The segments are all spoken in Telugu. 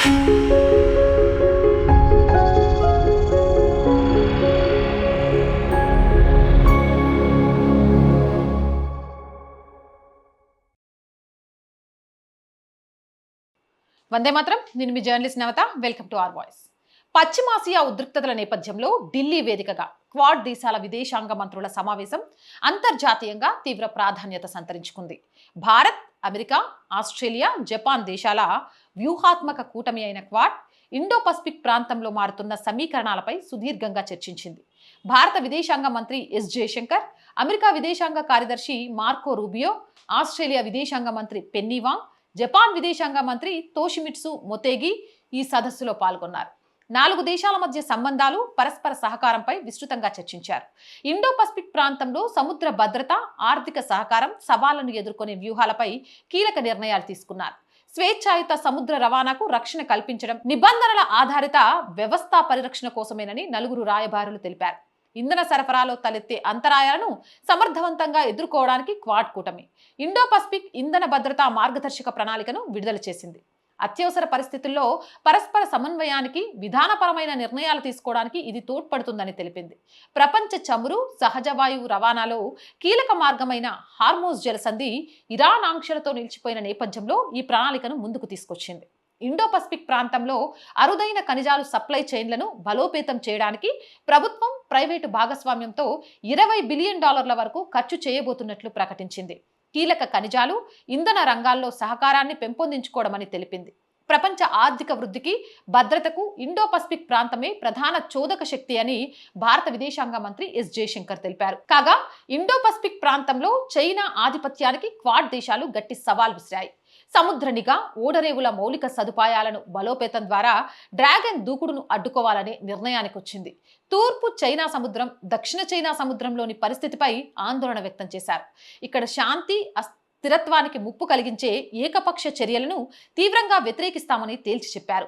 వందే మాత్రం. నేను మీ journalist Navatha. Welcome to R Voice. పశ్చిమాసియా ఉద్రిక్తతల నేపథ్యంలో ఢిల్లీ వేదికగా క్వాడ్ దేశాల విదేశాంగ మంత్రుల సమావేశం అంతర్జాతీయంగా తీవ్ర ప్రాధాన్యత సంతరించుకుంది. భారత్, అమెరికా, ఆస్ట్రేలియా, జపాన్ దేశాల వ్యూహాత్మక కూటమి అయిన క్వాడ్ ఇండో పసిఫిక్ ప్రాంతంలో మారుతున్న సమీకరణాలపై సుదీర్ఘంగా చర్చించింది. భారత విదేశాంగ మంత్రి ఎస్ జయశంకర్, అమెరికా విదేశాంగ కార్యదర్శి మార్కో రూబియో, ఆస్ట్రేలియా విదేశాంగ మంత్రి పెన్నీ వాంగ్, జపాన్ విదేశాంగ మంత్రి తోషిమిట్సు మొతేగి ఈ సదస్సులో పాల్గొన్నారు. 4 దేశాల మధ్య సంబంధాలు, పరస్పర సహకారంపై విస్తృతంగా చర్చించారు. ఇండో పసిఫిక్ ప్రాంతంలో సముద్ర భద్రత, ఆర్థిక సహకారం, సవాళ్లను ఎదుర్కొనే వ్యూహాలపై కీలక నిర్ణయాలు తీసుకున్నారు. స్వేచ్ఛాయుత సముద్ర రవాణాకు రక్షణ కల్పించడం, నిబంధనల ఆధారిత వ్యవస్థ పరిరక్షణ కోసమేనని నలుగురు రాయబారులు తెలిపారు. ఇంధన సరఫరాలో తలెత్తే అంతరాయాలను సమర్థవంతంగా ఎదుర్కోవడానికి క్వాడ్ కూటమి ఇండో పసిఫిక్ ఇంధన భద్రతా మార్గదర్శక ప్రణాళికను విడుదల చేసింది. అత్యవసర పరిస్థితుల్లో పరస్పర సమన్వయానికి, విధానపరమైన నిర్ణయాలు తీసుకోవడానికి ఇది తోడ్పడుతుందని తెలిపింది. ప్రపంచ చమురు, సహజ వాయువు రవాణాలో కీలక మార్గమైన హార్మోజ్ జలసంధి ఇరాన్ ఆంక్షలతో నిలిచిపోయిన నేపథ్యంలో ఈ ప్రణాళికను ముందుకు తీసుకొచ్చింది. ఇండో పసిఫిక్ ప్రాంతంలో అరుదైన ఖనిజాలు సప్లై చైన్లను బలోపేతం చేయడానికి ప్రభుత్వం, ప్రైవేటు భాగస్వామ్యంతో $20 బిలియన్ వరకు ఖర్చు చేయబోతున్నట్లు ప్రకటించింది. కీలక ఖనిజాలు, ఇంధన రంగాల్లో సహకారాన్ని పెంపొందించుకోవడమని తెలిపింది. ప్రపంచ ఆర్థిక వృద్ధికి, భద్రతకు ఇండో పసిఫిక్ ప్రాంతమే ప్రధాన చోదక శక్తి అని భారత విదేశాంగ మంత్రి ఎస్ జయశంకర్ తెలిపారు. కాగా ఇండో పసిఫిక్ ప్రాంతంలో చైనా ఆధిపత్యానికి క్వాడ్ దేశాలు గట్టి సవాల్ విసిరాయి. సముద్ర నిఘా, ఓడరేవుల మౌలిక సదుపాయాలను బలోపేతం ద్వారా డ్రాగన్ దూకుడును అడ్డుకోవాలనే నిర్ణయానికి వచ్చింది. తూర్పు చైనా సముద్రం, దక్షిణ చైనా సముద్రంలోని పరిస్థితిపై ఆందోళన వ్యక్తం చేశారు. ఇక్కడ శాంతి, స్థిరత్వానికి ముప్పు కలిగించే ఏకపక్ష చర్యలను తీవ్రంగా వ్యతిరేకిస్తామని తేల్చి చెప్పారు.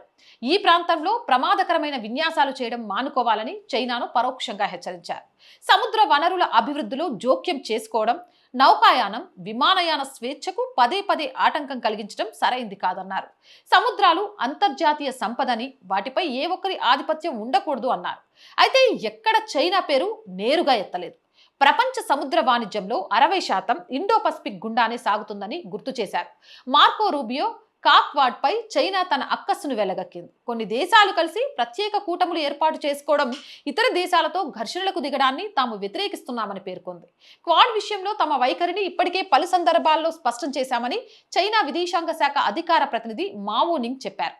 ఈ ప్రాంతంలో ప్రమాదకరమైన విన్యాసాలు చేయడం మానుకోవాలని చైనాను పరోక్షంగా హెచ్చరించారు. సముద్ర వనరుల అభివృద్ధిలో జోక్యం చేసుకోవడం, నౌకాయానం, విమానయాన స్వేచ్ఛకు పదే ఆటంకం కలిగించడం సరైంది కాదన్నారు. సముద్రాలు అంతర్జాతీయ సంపదని, వాటిపై ఏ ఒక్కరి ఆధిపత్యం ఉండకూడదు అన్నారు. అయితే ఎక్కడ చైనా పేరు నేరుగా ఎత్తలేదు. ప్రపంచ సముద్ర వాణిజ్యంలో 60% ఇండో పసిఫిక్ గుండానే సాగుతుందని గుర్తు చేశారు. మార్కో రూబియో క్వాడ్ పై చైనా తన అక్కస్సును వెలగక్కింది. కొన్ని దేశాలు కలిసి ప్రత్యేక కూటములు ఏర్పాటు చేసుకోవడం, ఇతర దేశాలతో ఘర్షణలకు దిగడాన్ని తాము వ్యతిరేకిస్తున్నామని పేర్కొంది. క్వాడ్ విషయంలో తమ వైఖరిని ఇప్పటికే పలు సందర్భాల్లో స్పష్టం చేశామని చైనా విదేశాంగ శాఖ అధికార ప్రతినిధి మావో నింగ్ చెప్పారు.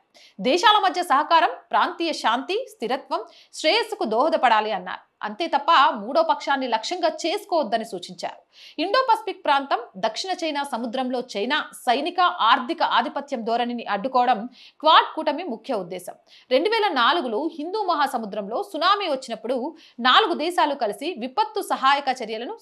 దేశాల మధ్య సహకారం ప్రాంతీయ శాంతి, స్థిరత్వం, శ్రేయస్సుకు దోహదపడాలి అన్నారు. అంతే తప్ప మూడో పక్షాన్ని లక్ష్యంగా చేసుకోవద్దని సూచించారు. ఇండో పసిఫిక్ ప్రాంతం, దక్షిణ చైనా సముద్రంలో చైనా సైనిక, ఆర్థిక ఆధిపత్యం ధోరణిని అడ్డుకోవడం క్వాడ్ కూటమి ముఖ్య ఉద్దేశం. 2004లో హిందూ మహాసముద్రంలో సునామీ వచ్చినప్పుడు 4 దేశాలు కలిసి విపత్తు సహాయక చర్యలను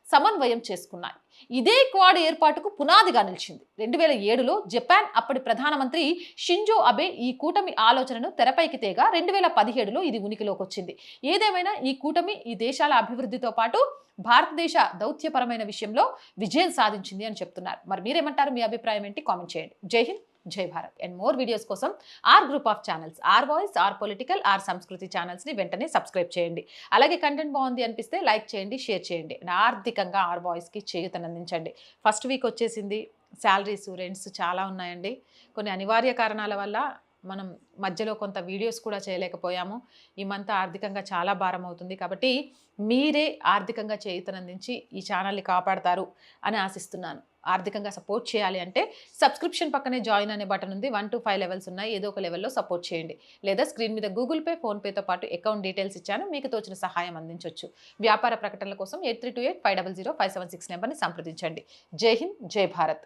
సమన్వయం చేసుకున్నాయి. ఇదే క్వాడ్ ఏర్పాటుకు పునాదిగా నిలిచింది. 2007లో జపాన్ అప్పటి ప్రధానమంత్రి షింజో అబే ఈ కూటమి ఆలోచనను తెరపైకి తేగా 2017లో ఇది ఉనికిలోకి వచ్చింది. ఏదేమైనా ఈ కూటమి ఈ దేశాల అభివృద్ధితో పాటు భారతదేశ దౌత్యపరమైన విషయంలో విజయం సాధించింది అని చెప్తున్నారు. మరి మీరేమంటారు? మీ అభిప్రాయం ఏంటి? కామెంట్ చేయండి. జై హింద్, జై భారత్. అండ్ మోర్ వీడియోస్ కోసం our group of channels, our voice, our political, our సంస్కృతి ఛానల్స్ని వెంటనే సబ్స్క్రైబ్ చేయండి. అలాగే కంటెంట్ బాగుంది అనిపిస్తే లైక్ చేయండి, షేర్ చేయండి. ఆర్థికంగా ఆర్ వాయిస్కి చేయూతనందించండి. ఫస్ట్ వీక్ వచ్చేసింది. శాలరీస్, రెంట్స్ చాలా ఉన్నాయండి. కొన్ని అనివార్య కారణాల వల్ల మనం మధ్యలో కొంత వీడియోస్ కూడా చేయలేకపోయాము. ఈ మంత్ ఆర్థికంగా చాలా భారం అవుతుంది. కాబట్టి మీరే ఆర్థికంగా చేయూతనందించి ఈ ఛానల్ని కాపాడతారు అని ఆశిస్తున్నాను. ఆర్థికంగా సపోర్ట్ చేయాలి అంటే సబ్స్క్రిప్షన్ పక్కనే జాయిన్ అనే బటన్ ఉంది. 1 to 5 లెవెల్స్ ఉన్నాయి. ఏదో ఒక లెవెల్లో సపోర్ట్ చేయండి. లేదా స్క్రీన్ మీద గూగుల్ పే, ఫోన్పేతో పాటు అకౌంట్ డీటెయిల్స్ ఇచ్చాను. మీకు తోచిన సహాయం అందించవచ్చు. వ్యాపార ప్రకటనల కోసం 8328500576 నెంబర్ని సంప్రదించండి. జై హింద్, జై భారత్.